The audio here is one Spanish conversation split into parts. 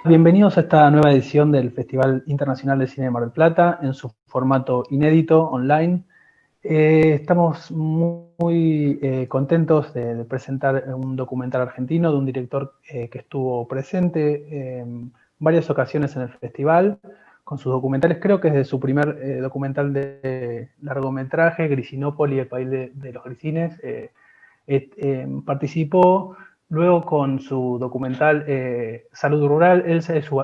Bienvenidos a esta nueva edición del Festival Internacional de Cine de Mar del Plata en su formato inédito, online. Estamos muy contentos de presentar un documental argentino de un director que estuvo presente en varias ocasiones en el festival con sus documentales. Creo que desde su primer documental de largometraje, Grisinópoli, el país de los grisines, participó. Luego con su documental Salud Rural, Elsa y su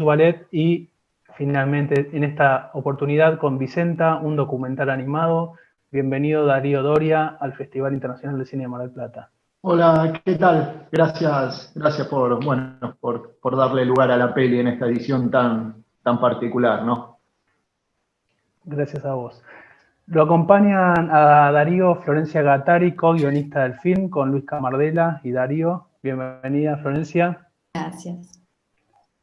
ballet, y finalmente en esta oportunidad con Vicenta, un documental animado. Bienvenido Darío Doria al Festival Internacional de Cine de Mar del Plata. Hola, ¿qué tal? Gracias por darle lugar a la peli en esta edición tan particular, ¿no? Gracias a vos. Lo acompañan a Darío Florencia Gattari, co-guionista del film, con Luis Camardela y Darío. Bienvenida, Florencia. Gracias.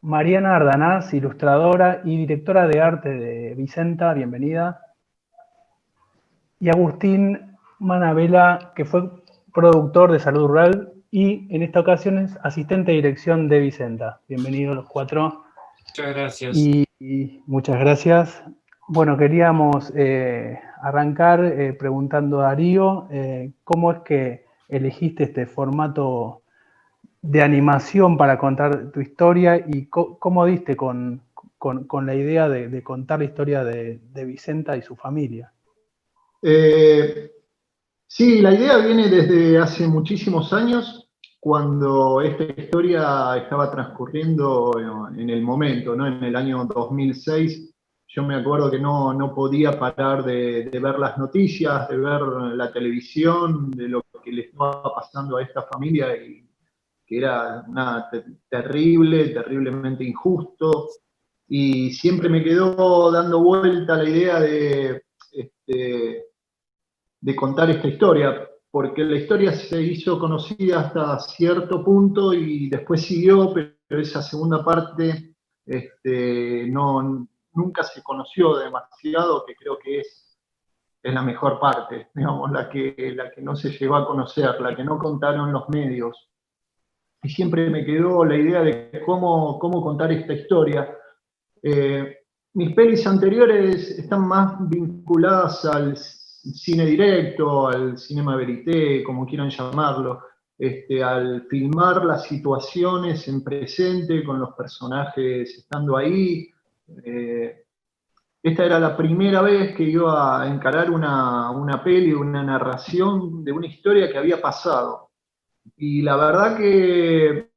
Mariana Ardanaz, ilustradora y directora de arte de Vicenta, bienvenida. Y Agustín Manabela, que fue productor de Salud Rural y en esta ocasión es asistente de dirección de Vicenta. Bienvenidos los cuatro. Muchas gracias. Y muchas gracias. Bueno, queríamos arrancar preguntando a Darío cómo es que elegiste este formato de animación para contar tu historia y cómo diste con la idea de contar la historia de Vicenta y su familia. Sí, la idea viene desde hace muchísimos años, cuando esta historia estaba transcurriendo en el momento, ¿no? En el año 2006, yo me acuerdo que no podía parar de ver las noticias, de ver la televisión, de lo que le estaba pasando a esta familia, y que era terriblemente injusto, y siempre me quedó dando vuelta la idea de contar esta historia, porque la historia se hizo conocida hasta cierto punto y después siguió, pero esa segunda parte nunca se conoció demasiado, que creo que es la mejor parte, digamos, la que no se llegó a conocer, la que no contaron los medios. Y siempre me quedó la idea de cómo contar esta historia. Mis pelis anteriores están más vinculadas al cine directo, al cinema verité, como quieran llamarlo, al filmar las situaciones en presente con los personajes estando ahí. Esta era la primera vez que iba a encarar una peli, una narración de una historia que había pasado. Y la verdad que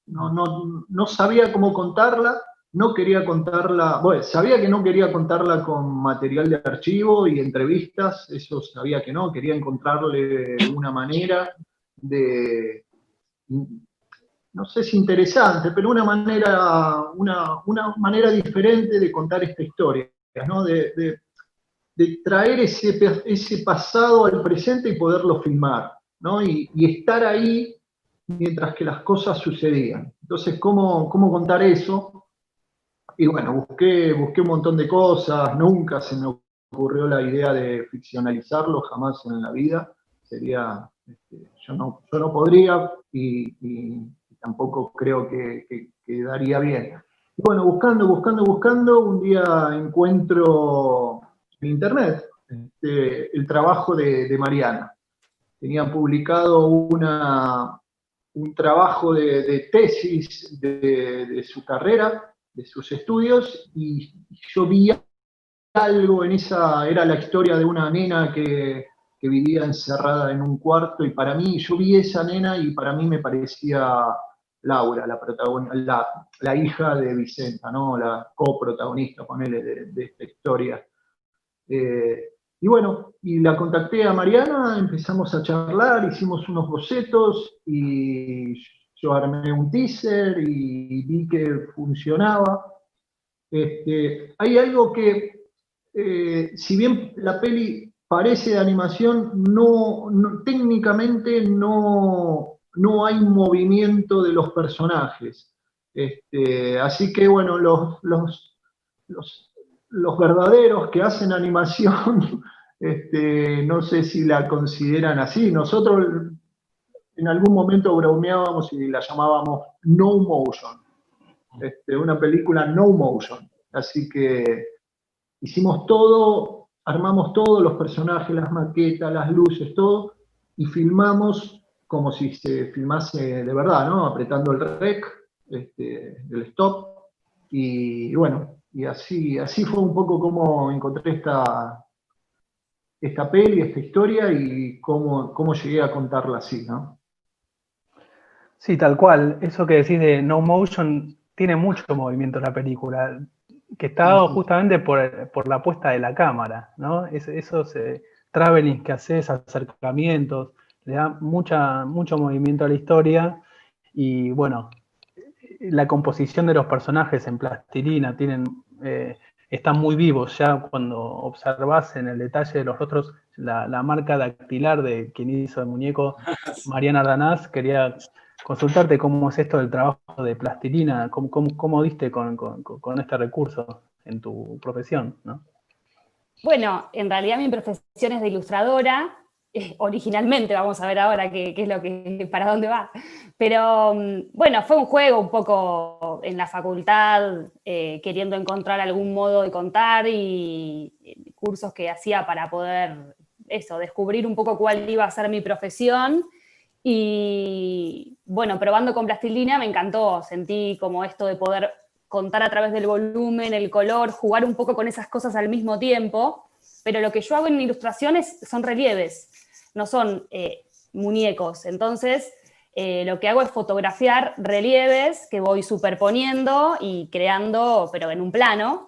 no sabía cómo contarla, no quería contarla, bueno, sabía que no quería contarla con material de archivo y entrevistas, eso sabía que no, quería encontrarle una manera de, no sé si interesante, pero una manera diferente de contar esta historia, ¿no? De traer ese pasado al presente y poderlo filmar, ¿no? Y estar ahí mientras que las cosas sucedían. Entonces, ¿cómo contar eso? Y bueno, busqué un montón de cosas, nunca se me ocurrió la idea de ficcionalizarlo, jamás en la vida. Sería, yo no podría y tampoco creo que quedaría bien. Y bueno, buscando, un día encuentro en internet el trabajo de Mariana. Tenían publicado un trabajo de tesis de su carrera, de sus estudios, y yo vi algo en esa, era la historia de una nena que vivía encerrada en un cuarto, y para mí, yo vi esa nena y para mí me parecía Laura, la hija de Vicenta, ¿no? La coprotagonista, ponele, de esta historia. Y bueno, y la contacté a Mariana, empezamos a charlar, hicimos unos bocetos y yo armé un teaser y vi que funcionaba. Hay algo que, si bien la peli parece de animación, técnicamente no hay movimiento de los personajes. Así que bueno, los verdaderos que hacen animación, no sé si la consideran así. Nosotros en algún momento bromeábamos y la llamábamos no motion, una película no motion. Así que hicimos todo, armamos todos los personajes, las maquetas, las luces, todo, y filmamos como si se filmase de verdad, ¿no? Apretando el rec, el stop, y bueno, y así fue un poco como encontré esta peli, esta historia, y cómo llegué a contarla así, ¿no? Sí, tal cual. Eso que decís de no motion tiene mucho movimiento la película, que está Sí, dado sí. justamente por la puesta de la cámara, ¿no? Esos travelings que haces, acercamientos, le da mucho movimiento a la historia y bueno, la composición de los personajes en plastilina están muy vivos. Ya cuando observas en el detalle de los rostros la marca dactilar de quien hizo el muñeco, Mariana Ardanaz, quería consultarte cómo es esto del trabajo de plastilina, cómo diste con este recurso en tu profesión, ¿no? Bueno, en realidad mi profesión es de ilustradora, originalmente, vamos a ver ahora qué es lo que, para dónde va. Pero bueno, fue un juego un poco en la facultad, queriendo encontrar algún modo de contar y cursos que hacía para poder, descubrir un poco cuál iba a ser mi profesión. Y bueno, probando con plastilina me encantó, sentí como esto de poder contar a través del volumen, el color, jugar un poco con esas cosas al mismo tiempo, pero lo que yo hago en ilustraciones son relieves, no son muñecos. Entonces, lo que hago es fotografiar relieves que voy superponiendo y creando, pero en un plano,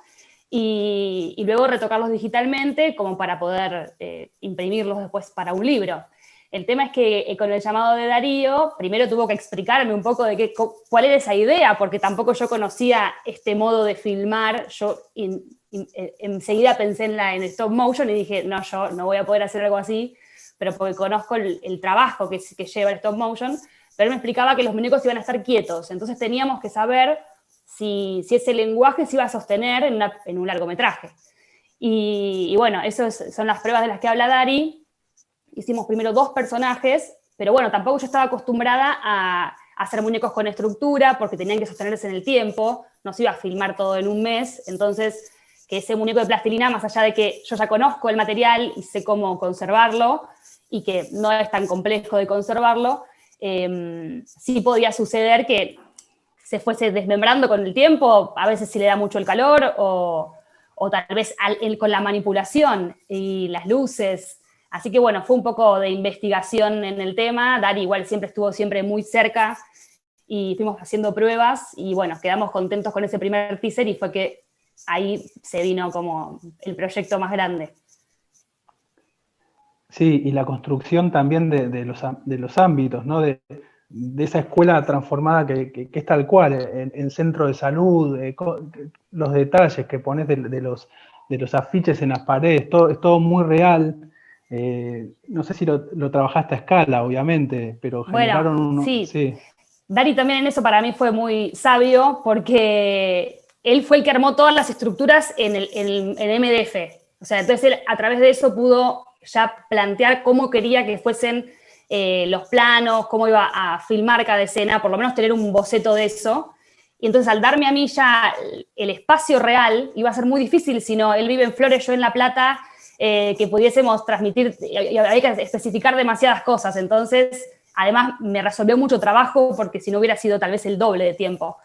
y luego retocarlos digitalmente como para poder imprimirlos después para un libro. El tema es que con el llamado de Darío, primero tuvo que explicarme un poco de cuál era esa idea, porque tampoco yo conocía este modo de filmar. Yo enseguida pensé en stop motion y dije, no, yo no voy a poder hacer algo así, pero porque conozco el trabajo que lleva el stop motion. Pero él me explicaba que los muñecos iban a estar quietos, entonces teníamos que saber si ese lenguaje se iba a sostener en un largometraje. Y bueno, esas son las pruebas de las que habla Dari. Hicimos primero 2 personajes, pero bueno, tampoco yo estaba acostumbrada a hacer muñecos con estructura, porque tenían que sostenerse en el tiempo, no se iba a filmar todo en un mes. Entonces, que ese muñeco de plastilina, más allá de que yo ya conozco el material y sé cómo conservarlo, y que no es tan complejo de conservarlo, sí podía suceder que se fuese desmembrando con el tiempo, a veces si le da mucho el calor, o tal vez con la manipulación y las luces. Así que bueno, fue un poco de investigación en el tema. Dari igual estuvo siempre muy cerca y fuimos haciendo pruebas y bueno, quedamos contentos con ese primer teaser y fue que ahí se vino como el proyecto más grande. Sí, y la construcción también de los ámbitos, ¿no? De esa escuela transformada que es tal cual, en centro de salud, los detalles que pones de los afiches en las paredes, es todo muy real. No sé si lo trabajaste a escala, obviamente, pero Bueno, generaron uno. sí. Sí. Dari también en eso para mí fue muy sabio porque él fue el que armó todas las estructuras en MDF. O sea, entonces él a través de eso pudo ya plantear cómo quería que fuesen los planos, cómo iba a filmar cada escena, por lo menos tener un boceto de eso. Y entonces al darme a mí ya el espacio real, iba a ser muy difícil, si no, él vive en Flores, yo en La Plata, que pudiésemos transmitir, y hay que especificar demasiadas cosas. Entonces, además, me resolvió mucho trabajo porque si no hubiera sido tal vez el doble de tiempo.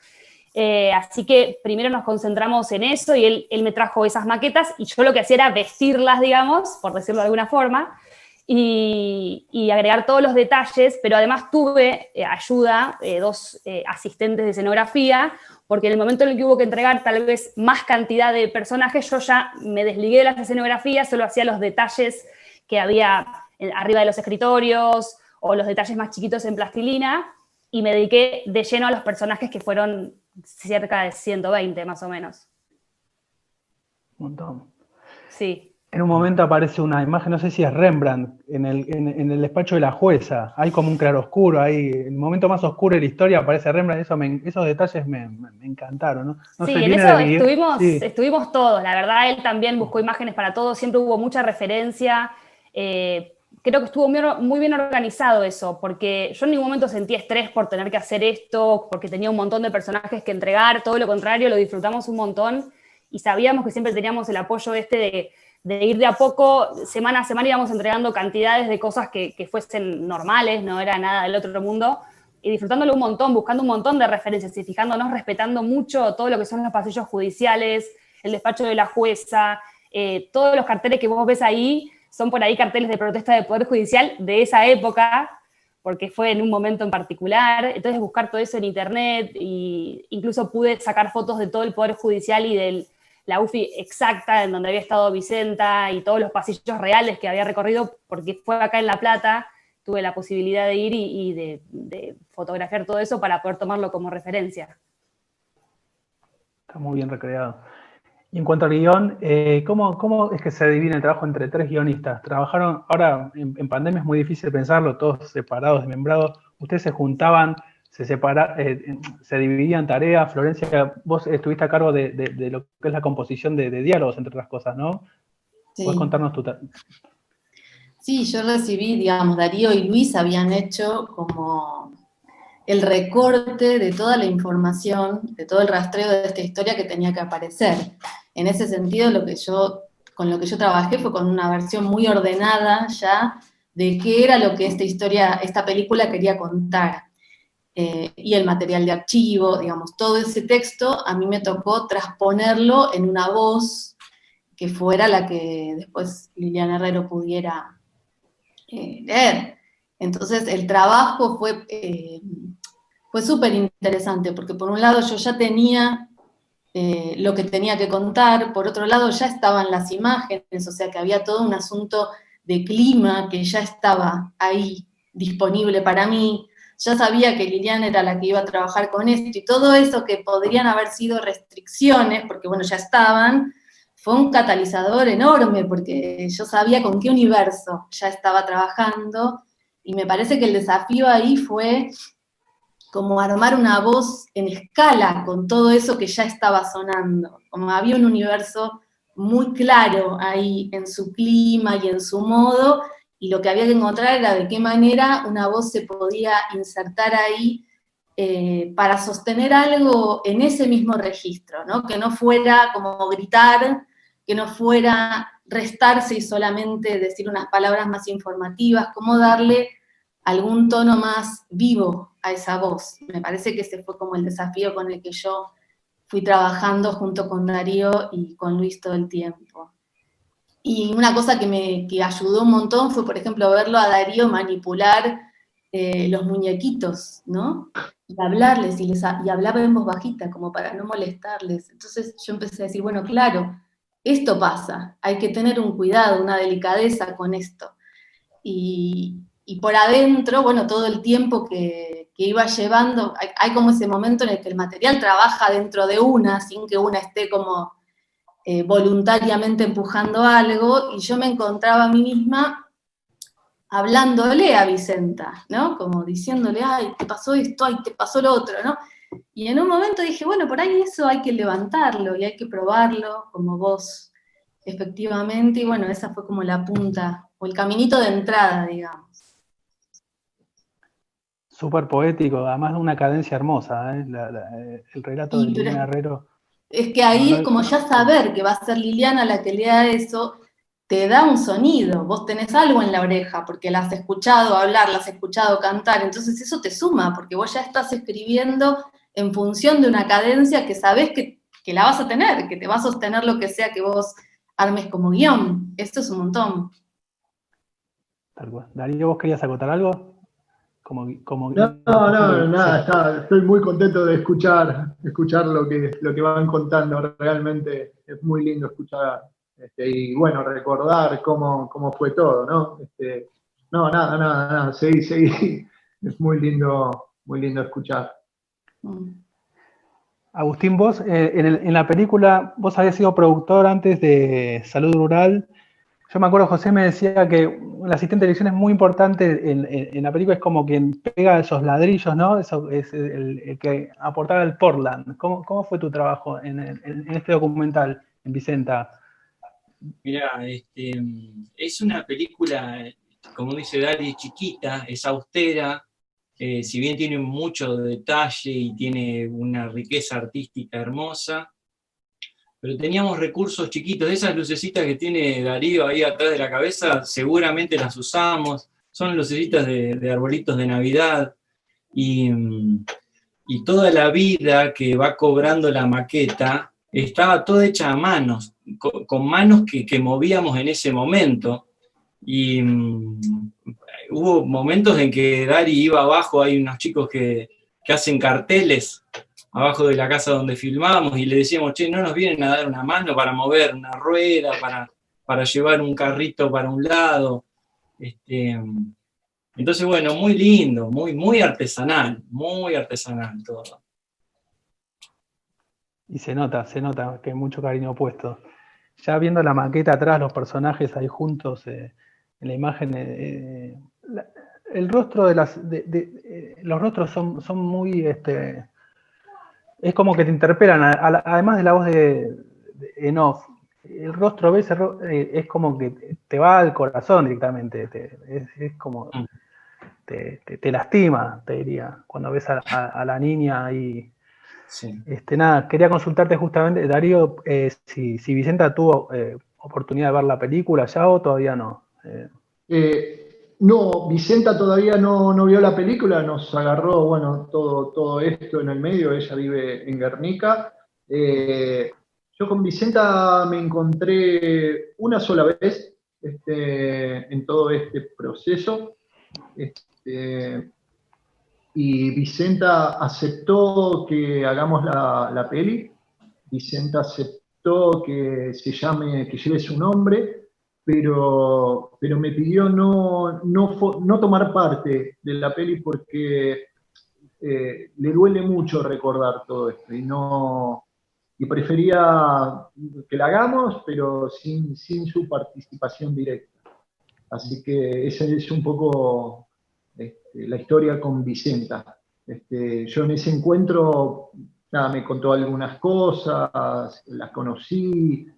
Así que primero nos concentramos en eso y él me trajo esas maquetas y yo lo que hacía era vestirlas, digamos, por decirlo de alguna forma, y agregar todos los detalles, pero además tuve ayuda, 2 asistentes de escenografía, porque en el momento en el que hubo que entregar tal vez más cantidad de personajes, yo ya me desligué de las escenografías, solo hacía los detalles que había arriba de los escritorios o los detalles más chiquitos en plastilina, y me dediqué de lleno a los personajes que fueron cerca de 120 más o menos. Un montón. Sí. En un momento aparece una imagen, no sé si es Rembrandt, en el despacho de la jueza. Hay como un claroscuro ahí. En el momento más oscuro de la historia aparece Rembrandt. Esos detalles me encantaron, ¿no? No Sí, sé, en viene eso del guión. Sí. estuvimos todos. La verdad, él también buscó imágenes para todos. Siempre hubo mucha referencia. creo que estuvo muy bien organizado eso, porque yo en ningún momento sentí estrés por tener que hacer esto, porque tenía un montón de personajes que entregar, todo lo contrario, lo disfrutamos un montón y sabíamos que siempre teníamos el apoyo de ir de a poco, semana a semana íbamos entregando cantidades de cosas que fuesen normales, no era nada del otro mundo, y disfrutándolo un montón, buscando un montón de referencias y fijándonos, respetando mucho todo lo que son los pasillos judiciales, el despacho de la jueza, todos los carteles que vos ves ahí son por ahí carteles de protesta del Poder Judicial de esa época, porque fue en un momento en particular. Entonces buscar todo eso en internet, e incluso pude sacar fotos de todo el Poder Judicial y de la UFI exacta en donde había estado Vicenta y todos los pasillos reales que había recorrido, porque fue acá en La Plata, tuve la posibilidad de ir y de fotografiar todo eso para poder tomarlo como referencia. Está muy bien recreado. Y en cuanto al guión, ¿cómo es que se divide el trabajo entre 3 guionistas? ¿Trabajaron, ahora en pandemia es muy difícil pensarlo, todos separados, desmembrados? ¿Ustedes se juntaban, se dividían tareas? Florencia, vos estuviste a cargo de lo que es la composición de diálogos, entre otras cosas, ¿no? Sí. ¿Podés contarnos Sí, yo recibí, digamos, Darío y Luis habían hecho como el recorte de toda la información, de todo el rastreo de esta historia que tenía que aparecer. En ese sentido, con lo que yo trabajé fue con una versión muy ordenada ya de qué era lo que esta película quería contar. Y el material de archivo, digamos, todo ese texto a mí me tocó transponerlo en una voz que fuera la que después Liliana Herrero pudiera leer. Entonces el trabajo fue súper interesante, porque por un lado yo ya tenía lo que tenía que contar, por otro lado ya estaban las imágenes, o sea que había todo un asunto de clima que ya estaba ahí disponible para mí, ya sabía que Liliana era la que iba a trabajar con esto, y todo eso que podrían haber sido restricciones, porque bueno, ya estaban, fue un catalizador enorme, porque yo sabía con qué universo ya estaba trabajando, y me parece que el desafío ahí fue como armar una voz en escala con todo eso que ya estaba sonando. Como había un universo muy claro ahí en su clima y en su modo, y lo que había que encontrar era de qué manera una voz se podía insertar ahí para sostener algo en ese mismo registro, ¿no? Que no fuera como gritar, que no fuera restarse y solamente decir unas palabras más informativas, como darle algún tono más vivo a esa voz. Me parece que ese fue como el desafío con el que yo fui trabajando junto con Darío y con Luis todo el tiempo. Y una cosa que ayudó un montón fue, por ejemplo, verlo a Darío manipular los muñequitos, ¿no? Y hablarles, y hablaba en voz bajita, como para no molestarles. Entonces yo empecé a decir, bueno, claro, esto pasa, hay que tener un cuidado, una delicadeza con esto. Y por adentro, bueno, todo el tiempo que iba llevando, hay como ese momento en el que el material trabaja dentro de una, sin que una esté como voluntariamente empujando algo, y yo me encontraba a mí misma hablándole a Vicenta, ¿no? Como diciéndole, ay, te pasó esto, ay, te pasó lo otro, ¿no? Y en un momento dije, bueno, por ahí eso hay que levantarlo y hay que probarlo como voz, efectivamente, y bueno, esa fue como la punta, o el caminito de entrada, digamos. Súper poético, además de una cadencia hermosa, ¿eh? El relato de Liliana Herrero. Es que ahí es como ya saber que va a ser Liliana la que lea eso, te da un sonido, vos tenés algo en la oreja, porque la has escuchado hablar, la has escuchado cantar, entonces eso te suma, porque vos ya estás escribiendo en función de una cadencia que sabés que la vas a tener, que te va a sostener lo que sea que vos armes como guión. Esto es un montón. Tal cual. Darío, ¿vos querías acotar algo? No, nada, estoy muy contento de escuchar lo que van contando, realmente es muy lindo escuchar, y bueno, recordar cómo fue todo, ¿no? No, nada, seguí, es muy lindo escuchar. Agustín, vos en la película, vos habías sido productor antes de Salud Rural. Yo me acuerdo, José me decía que el asistente de dirección es muy importante en la película, es como quien pega esos ladrillos, ¿no? Eso es el que aportaba el Portland. ¿Cómo fue tu trabajo en este documental, en Vicenta? Mirá, es una película como dice Dari, es chiquita, es austera, si bien tiene mucho detalle y tiene una riqueza artística hermosa, pero teníamos recursos chiquitos. Esas lucecitas que tiene Darío ahí atrás de la cabeza, seguramente las usamos, son lucecitas de arbolitos de Navidad, y toda la vida que va cobrando la maqueta estaba toda hecha a manos, con manos que movíamos en ese momento. Y hubo momentos en que Dari iba abajo, hay unos chicos que hacen carteles abajo de la casa donde filmábamos, y le decíamos, che, ¿no nos vienen a dar una mano para mover una rueda, para llevar un carrito para un lado? Entonces, bueno, muy lindo, muy artesanal todo. Y se nota que hay mucho cariño puesto. Ya viendo la maqueta atrás, los personajes ahí juntos en la imagen, el rostro los rostros son muy, es como que te interpelan, además de la voz en off. El rostro, ves, es como que te va al corazón directamente, es como, te lastima, te diría, cuando ves a la niña ahí. Sí. Nada, quería consultarte justamente, Darío, si Vicenta tuvo oportunidad de ver la película ya o todavía no. No, Vicenta todavía no vio la película, nos agarró, bueno, todo esto en el medio, ella vive en Guernica. Yo con Vicenta me encontré una sola vez en todo este proceso. Y Vicenta aceptó que hagamos la peli. Vicenta aceptó que lleve su nombre, pero me pidió no tomar parte de la peli porque le duele mucho recordar todo esto y prefería que la hagamos, pero sin su participación directa. Así que esa es un poco la historia con Vicenta. Yo en ese encuentro, nada, me contó algunas cosas, las conocí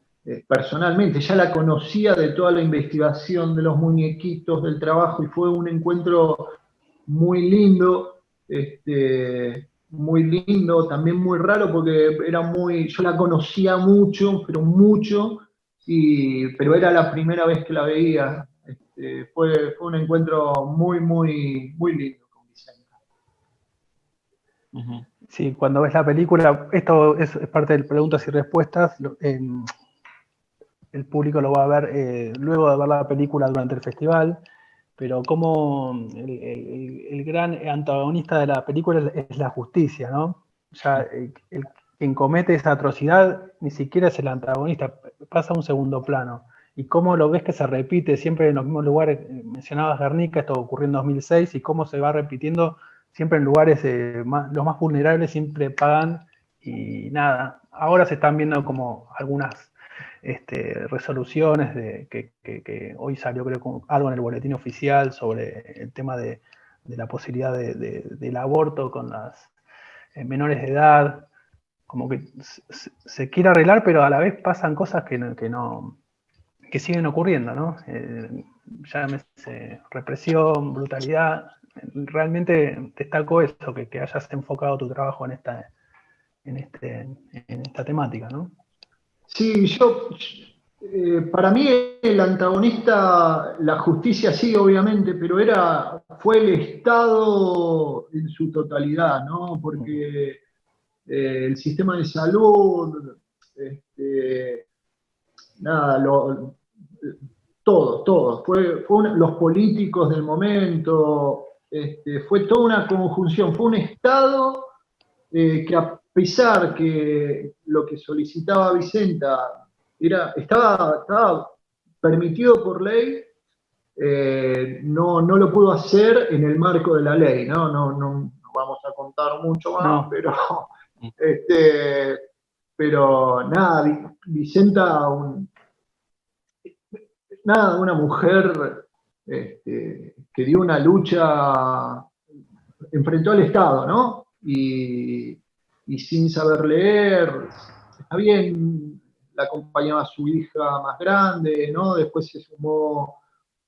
personalmente, ya la conocía de toda la investigación de los muñequitos, del trabajo, y fue un encuentro muy lindo, también muy raro porque yo la conocía mucho, pero mucho, pero era la primera vez que la veía. Fue un encuentro muy lindo con Vicenta. Uh-huh. Sí, cuando ves la película, esto es parte de preguntas y respuestas, el público lo va a ver luego de ver la película durante el festival, pero como el gran antagonista de la película es la justicia, ¿no? Ya quien comete esa atrocidad ni siquiera es el antagonista, pasa a un segundo plano. Y cómo lo ves que se repite siempre en los mismos lugares. Mencionabas Guernica, esto ocurrió en 2006, y cómo se va repitiendo siempre en lugares los más vulnerables, siempre pagan, y nada. Ahora se están viendo como algunas resoluciones que hoy salió, creo, algo en el boletín oficial sobre el tema de la posibilidad del aborto con las menores de edad. Como que se quiere arreglar, pero a la vez pasan cosas que siguen ocurriendo, ¿no? Llámese represión, brutalidad. Realmente destaco eso, que hayas enfocado tu trabajo en esta temática, ¿no? Sí, para mí el antagonista, la justicia sí, obviamente, pero fue el Estado en su totalidad, ¿no? Porque el sistema de salud, nada, todo. Los políticos del momento, fue toda una conjunción, fue un Estado que a pesar que lo que solicitaba Vicenta estaba permitido por ley, no lo pudo hacer en el marco de la ley, ¿no? No vamos a contar mucho más, pero nada, Vicenta, una mujer que dio una lucha, enfrentó al Estado, ¿no? Y sin saber leer, está bien, la acompañaba a su hija más grande, ¿no? Después se sumó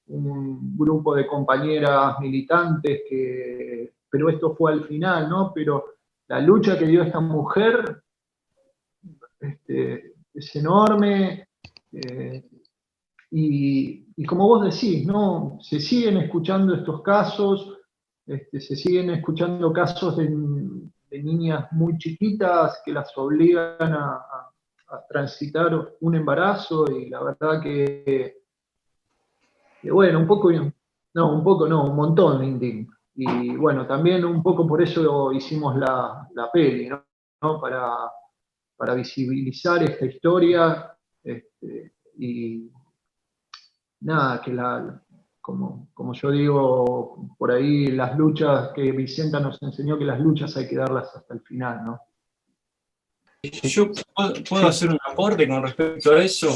un grupo de compañeras militantes, pero esto fue al final, ¿no? Pero la lucha que dio esta mujer es enorme, y como vos decís, ¿no? Se siguen escuchando estos casos, se siguen escuchando casos de niñas muy chiquitas que las obligan a transitar un embarazo, y la verdad que bueno, un montón me indigna. Y bueno, también un poco por eso hicimos la peli, ¿no? ¿No? Para visibilizar esta historia, y nada, como yo digo, por ahí las luchas que Vicenta nos enseñó, que las luchas hay que darlas hasta el final, ¿no? Yo puedo hacer un aporte con respecto a eso.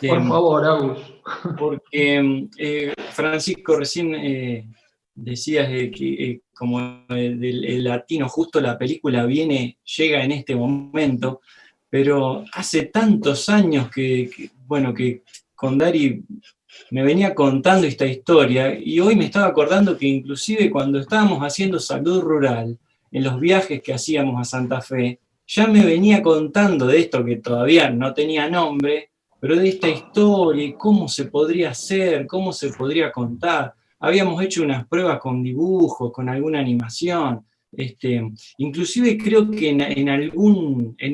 Por favor, Agus. Porque Francisco recién decías de que como del latino, justo la película llega en este momento, pero hace tantos años bueno, que con Dari me venía contando esta historia, y hoy me estaba acordando que inclusive cuando estábamos haciendo Salud Rural, en los viajes que hacíamos a Santa Fe, ya me venía contando de esto que todavía no tenía nombre, pero de esta historia y cómo se podría hacer, cómo se podría contar. Habíamos hecho unas pruebas con dibujos, con alguna animación. Inclusive creo que en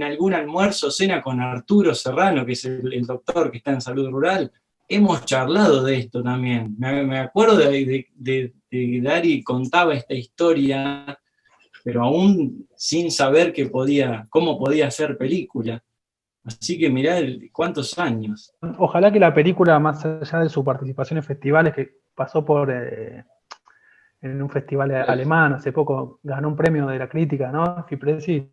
algún almuerzo, cena con Arturo Serrano, que es el doctor que está en Salud Rural, hemos charlado de esto también. Me acuerdo de Dari contaba esta historia, pero aún sin saber cómo podía ser película. Así que mirá cuántos años. Ojalá que la película, más allá de su participación en festivales, que pasó en un festival alemán, hace poco ganó un premio de la crítica, ¿no? Fipresi.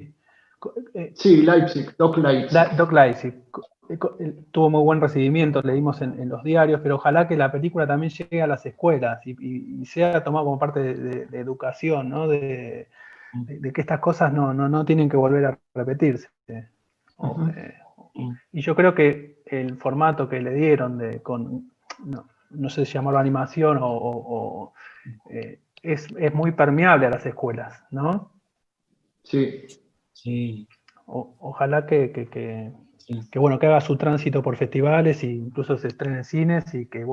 Sí, Leipzig, Doc Leipzig. Doc Leipzig. Tuvo muy buen recibimiento, leímos en los diarios, pero ojalá que la película también llegue a las escuelas y sea tomada como parte de educación, ¿no? De que estas cosas no tienen que volver a repetirse. Y yo creo que el formato que le dieron no sé si llamarlo animación es muy permeable a las escuelas, ¿no? Sí. Sí. Ojalá que haga su tránsito por festivales e incluso se estrene en cines, y que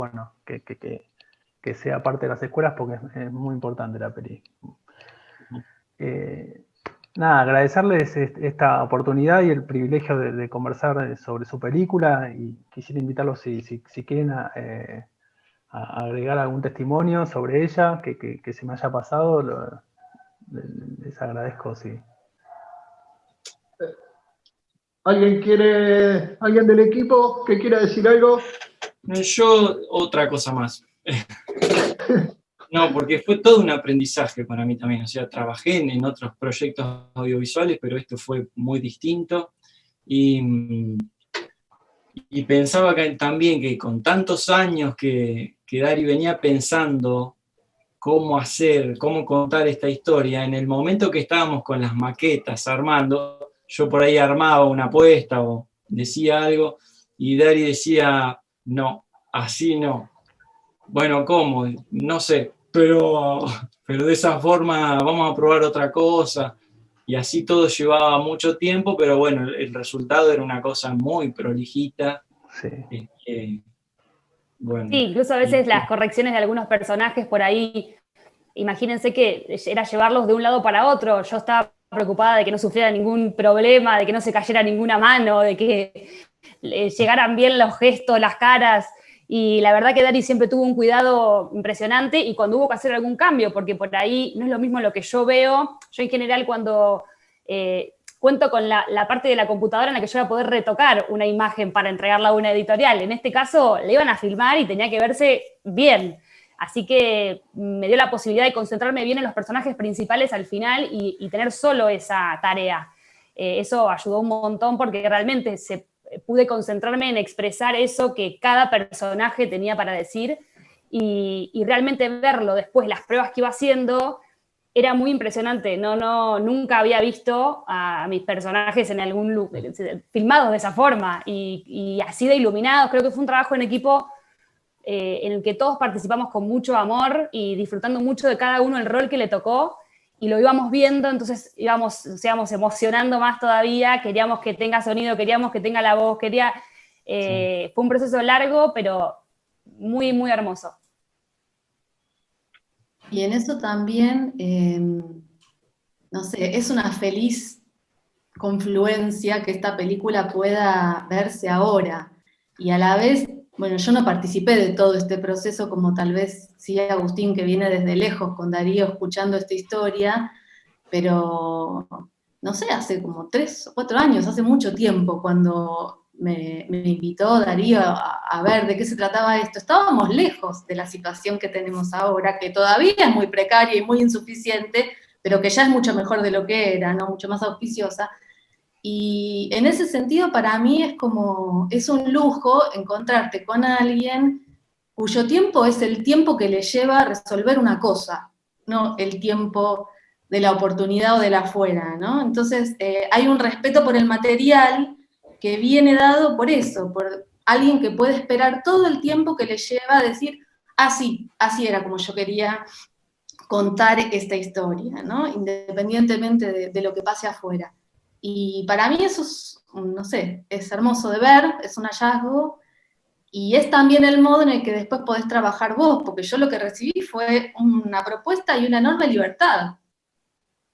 sea parte de las escuelas, porque es muy importante la peli. Nada, agradecerles esta oportunidad y el privilegio de conversar sobre su película, y quisiera invitarlos si quieren a agregar algún testimonio sobre ella que se me haya pasado, les agradezco, sí. ¿Alguien del equipo que quiera decir algo? Yo, otra cosa más. No, porque fue todo un aprendizaje para mí también. O sea, trabajé en otros proyectos audiovisuales, pero esto fue muy distinto. Y pensaba también que con tantos años que Dari venía pensando cómo contar esta historia, en el momento que estábamos con las maquetas armando, yo por ahí armaba una apuesta o decía algo, y Dari decía, no, así no. Bueno, ¿cómo? No sé, pero de esa forma vamos a probar otra cosa. Y así todo llevaba mucho tiempo, pero bueno, el resultado era una cosa muy prolijita. Sí. Bueno, sí, incluso a veces las correcciones de algunos personajes por ahí, imagínense que era llevarlos de un lado para otro. Yo estaba preocupada de que no sufriera ningún problema, de que no se cayera ninguna mano, de que llegaran bien los gestos, las caras. Y la verdad que Dari siempre tuvo un cuidado impresionante, y cuando hubo que hacer algún cambio, porque por ahí no es lo mismo lo que yo veo. Yo en general cuando cuento con la parte de la computadora en la que yo voy a poder retocar una imagen para entregarla a una editorial. En este caso le iban a filmar y tenía que verse bien. Así que me dio la posibilidad de concentrarme bien en los personajes principales al final y tener solo esa tarea. Eso ayudó un montón, porque realmente pude concentrarme en expresar eso que cada personaje tenía para decir, y realmente verlo después, las pruebas que iba haciendo, era muy impresionante. Nunca había visto a mis personajes en algún lugar filmados de esa forma y así de iluminados. Creo que fue un trabajo en equipo en el que todos participamos con mucho amor y disfrutando mucho de cada uno el rol que le tocó, y lo íbamos viendo, entonces íbamos emocionando más todavía, queríamos que tenga sonido, queríamos que tenga la voz, fue un proceso largo, pero muy, muy hermoso. Y en eso también, no sé, es una feliz confluencia que esta película pueda verse ahora. Y a la vez, bueno, yo no participé de todo este proceso como tal vez sí Agustín, que viene desde lejos con Darío escuchando esta historia, pero no sé, hace como 3 o 4 años, hace mucho tiempo, cuando me invitó Darío a ver de qué se trataba esto. Estábamos lejos de la situación que tenemos ahora, que todavía es muy precaria y muy insuficiente, pero que ya es mucho mejor de lo que era, ¿no? Mucho más auspiciosa. Y en ese sentido, para mí es un lujo encontrarte con alguien cuyo tiempo es el tiempo que le lleva a resolver una cosa, no el tiempo de la oportunidad o de la afuera, ¿no? Entonces, hay un respeto por el material que viene dado por eso, por alguien que puede esperar todo el tiempo que le lleva a decir, sí, así era como yo quería contar esta historia, ¿no? Independientemente de lo que pase afuera. Y para mí eso es, no sé, es hermoso de ver, es un hallazgo, y es también el modo en el que después podés trabajar vos, porque yo lo que recibí fue una propuesta y una enorme libertad,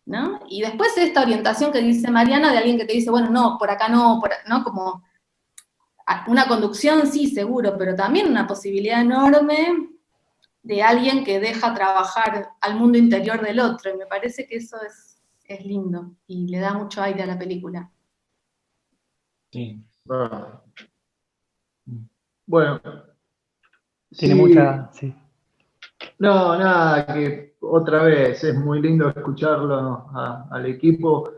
¿no? Y después esta orientación que dice Mariana, de alguien que te dice, bueno, no, por acá no, ¿no? Como una conducción, sí, seguro, pero también una posibilidad enorme de alguien que deja trabajar al mundo interior del otro, y me parece que eso es lindo, y le da mucho aire a la película. Sí. Ah. Bueno. Tiene Sí. mucha... Sí. No, nada, que otra vez es muy lindo escucharlo al equipo.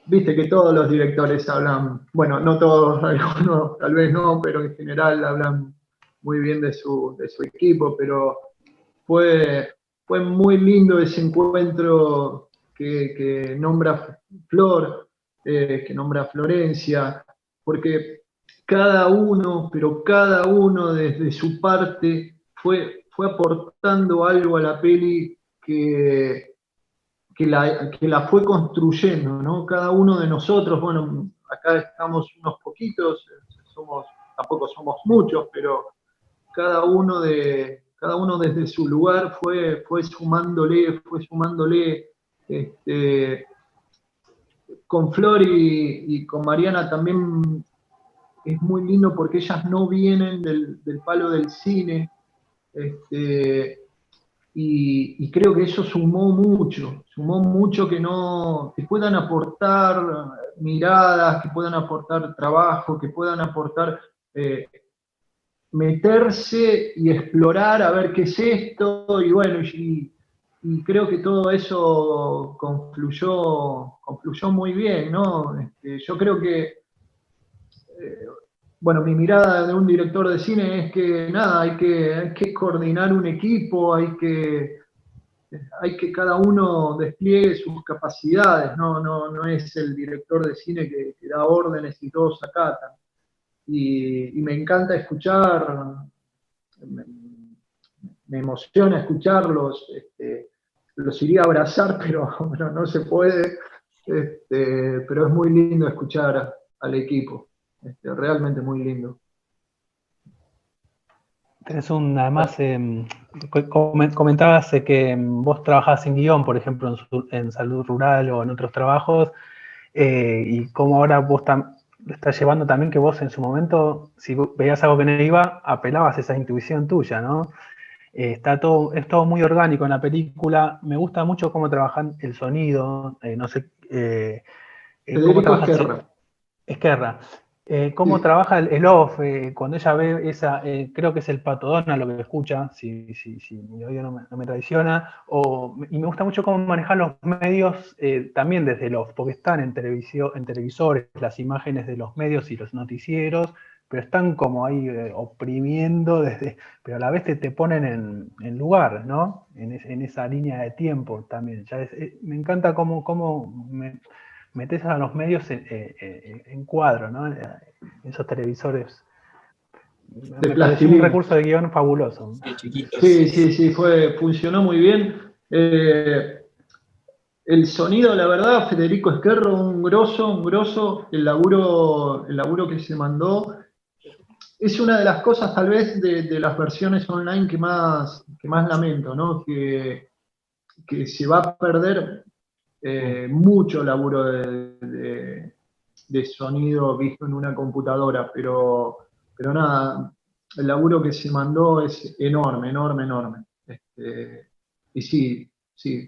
Viste que todos los directores hablan, bueno, no todos, algunos tal vez no, pero en general hablan muy bien de su equipo, pero fue muy lindo ese encuentro que nombra Flor, que nombra Florencia, porque cada uno, pero cada uno desde su parte fue aportando algo a la peli que la fue construyendo, ¿no? Cada uno de nosotros, bueno, acá estamos unos poquitos, tampoco somos muchos, pero cada uno desde su lugar fue sumándole, con Flor y con Mariana también es muy lindo porque ellas no vienen del palo del cine, y creo que eso sumó mucho que puedan aportar miradas, que puedan aportar trabajo, que puedan aportar meterse y explorar a ver qué es esto, y bueno, y creo que todo eso confluyó muy bien, ¿no? Yo creo que, bueno, mi mirada de un director de cine es que nada, hay que coordinar un equipo, hay que cada uno despliegue sus capacidades, no es el director de cine que da órdenes y todos acatan. Y me encanta escuchar, me emociona escucharlos, los iría a abrazar, pero bueno, no se puede, pero es muy lindo escuchar al equipo, realmente muy lindo. Tenés además, comentabas que vos trabajás en guión, por ejemplo, en Salud Rural o en otros trabajos, y cómo ahora vos estás llevando también que vos en su momento, si veías algo que no iba, apelabas a esa intuición tuya, ¿no? Es todo muy orgánico en la película. Me gusta mucho cómo trabajan el sonido, no sé, cómo Federico trabajas... Esquerra. ¿Cómo Sí. trabaja el off? Cuando ella ve creo que es el Pato Donald lo que escucha, si mi oído no me traiciona, y me gusta mucho cómo manejar los medios también desde el off, porque están en televisores, las imágenes de los medios y los noticieros, pero están como ahí oprimiendo, pero a la vez te ponen en lugar, ¿no? En esa línea de tiempo también. Me encanta cómo metes a los medios en cuadro, ¿no? Esos televisores. Me pareció un recurso de guión fabuloso. Sí, chiquitos. Sí, funcionó muy bien. El sonido, la verdad, Federico Esquerro, un grosso, el laburo que se mandó. Es una de las cosas, tal vez, de las versiones online que más lamento, ¿no? Que se va a perder mucho laburo de sonido visto en una computadora, pero nada, el laburo que se mandó es enorme. Y sí, el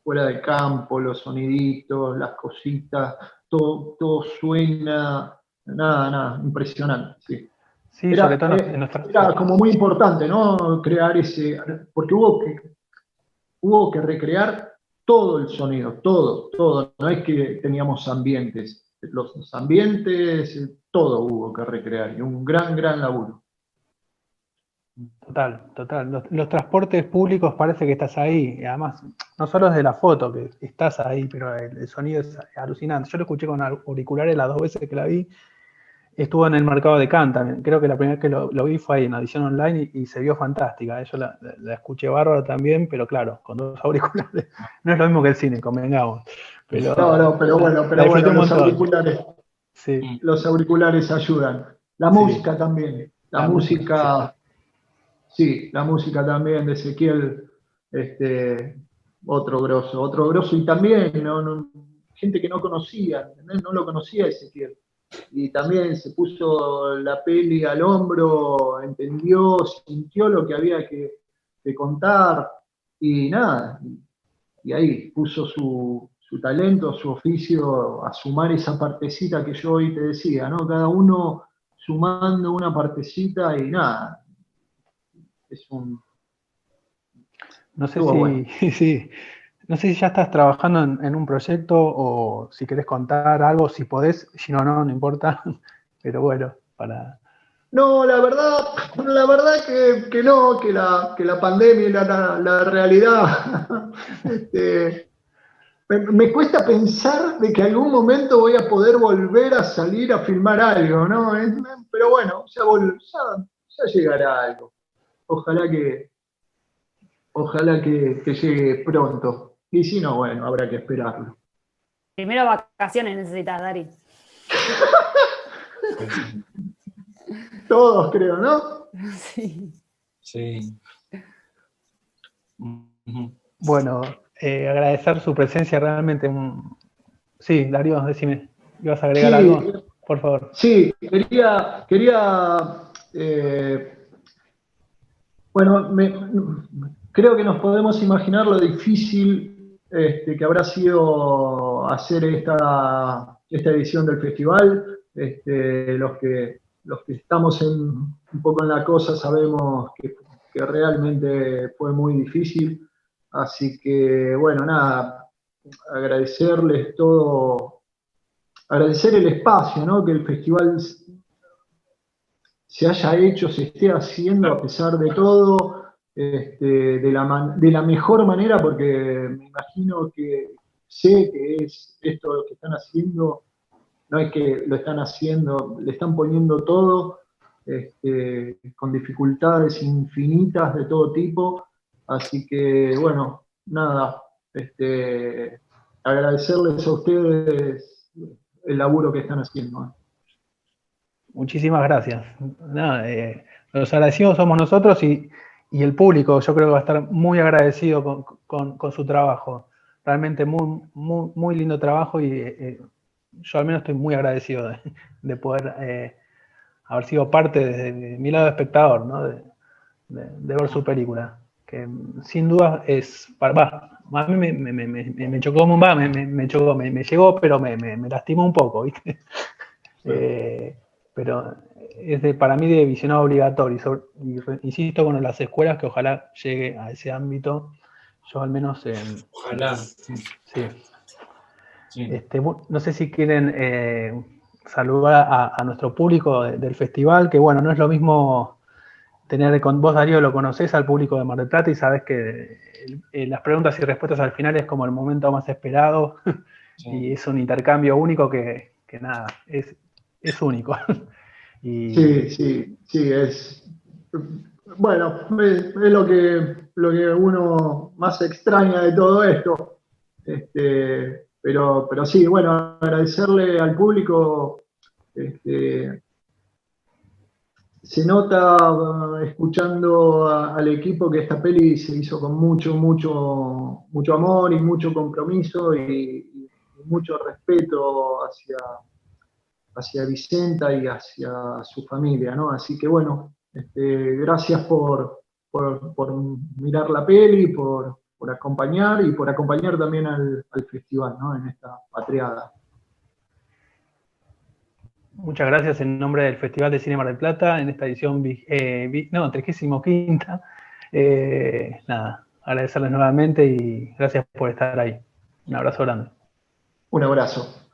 fuera de campo, los soniditos, las cositas, todo suena, nada, impresionante, sí. Sí, sobre todo en nuestra... Era como muy importante, ¿no? Crear porque hubo que recrear todo el sonido, todo. No es que teníamos ambientes. Los ambientes, todo hubo que recrear. Y un gran laburo. Total. Los transportes públicos parece que estás ahí. Y además, no solo es de la foto, que estás ahí, pero el sonido es alucinante. Yo lo escuché con auriculares las 2 veces que la vi. Estuvo en el mercado de Cannes también. Creo que la primera vez que lo vi fue ahí en edición online y se vio fantástica. Yo la escuché bárbaro también, pero claro, con 2 auriculares. No es lo mismo que el cine, convengamos. Pero bueno, sí. Los auriculares ayudan. La música también. La música también de Ezequiel, otro grosso. Y también gente que no conocía, ¿entendés? No lo conocía Ezequiel. Y también se puso la peli al hombro, entendió, sintió lo que había que contar, y nada, y ahí puso su talento, su oficio a sumar esa partecita que yo hoy te decía, ¿no? Cada uno sumando una partecita y nada. No sé si no sé si ya estás trabajando en un proyecto o si querés contar algo, si podés, si no importa, pero bueno, para... No, la verdad que no, que la pandemia y la realidad, me cuesta pensar de que algún momento voy a poder volver a salir a filmar algo, ¿no? Pero bueno, ya llegará algo. Ojalá que llegue pronto. Y si no, bueno, habrá que esperarlo. Primero vacaciones necesitas, Dari. Todos creo, ¿no? Sí. Bueno, agradecer su presencia realmente. Sí, Darío, decime, ¿ibas a agregar algo? Por favor. Sí, bueno, creo que nos podemos imaginar lo difícil que habrá sido hacer esta edición del festival. Los que estamos un poco en la cosa sabemos que realmente fue muy difícil. Así que, bueno, nada, agradecerles todo, agradecer el espacio, ¿no? Que el festival se haya hecho, se esté haciendo a pesar de todo, de la mejor manera, porque me imagino que sé que es esto lo que están haciendo, no es que lo están haciendo, le están poniendo todo, con dificultades infinitas de todo tipo, así que bueno, nada, agradecerles a ustedes el laburo que están haciendo, ¿eh? Muchísimas gracias. Nada, los agradecidos somos nosotros y el público, yo creo que va a estar muy agradecido con su trabajo. Realmente muy lindo trabajo y yo al menos estoy muy agradecido de poder haber sido parte de mi lado de espectador, ¿no? de ver su película. Que sin duda es... a mí me chocó, me llegó, pero me lastimó un poco, ¿viste? Sí. Pero es para mí de visionado obligatorio. Insisto con las escuelas que ojalá llegue a ese ámbito. Yo al menos... ojalá. Sí. No sé si quieren saludar a nuestro público del festival, que bueno, no es lo mismo tener con vos, Darío, lo conocés al público de Mar del Plata y sabés que las preguntas y respuestas al final es como el momento más esperado. Sí. Y es un intercambio único que nada, es único. Sí, bueno, es lo que uno más extraña de todo esto. Pero sí, bueno, agradecerle al público. Se nota escuchando al equipo que esta peli se hizo con mucho amor y mucho compromiso y mucho respeto hacia Vicenta y hacia su familia, ¿no? Así que bueno, gracias por mirar la peli, por acompañar y por acompañar también al festival, ¿no? En esta patriada. Muchas gracias en nombre del Festival de Cine Mar del Plata en esta edición 35ª. Nada, agradecerles nuevamente y gracias por estar ahí. Un abrazo grande. Un abrazo.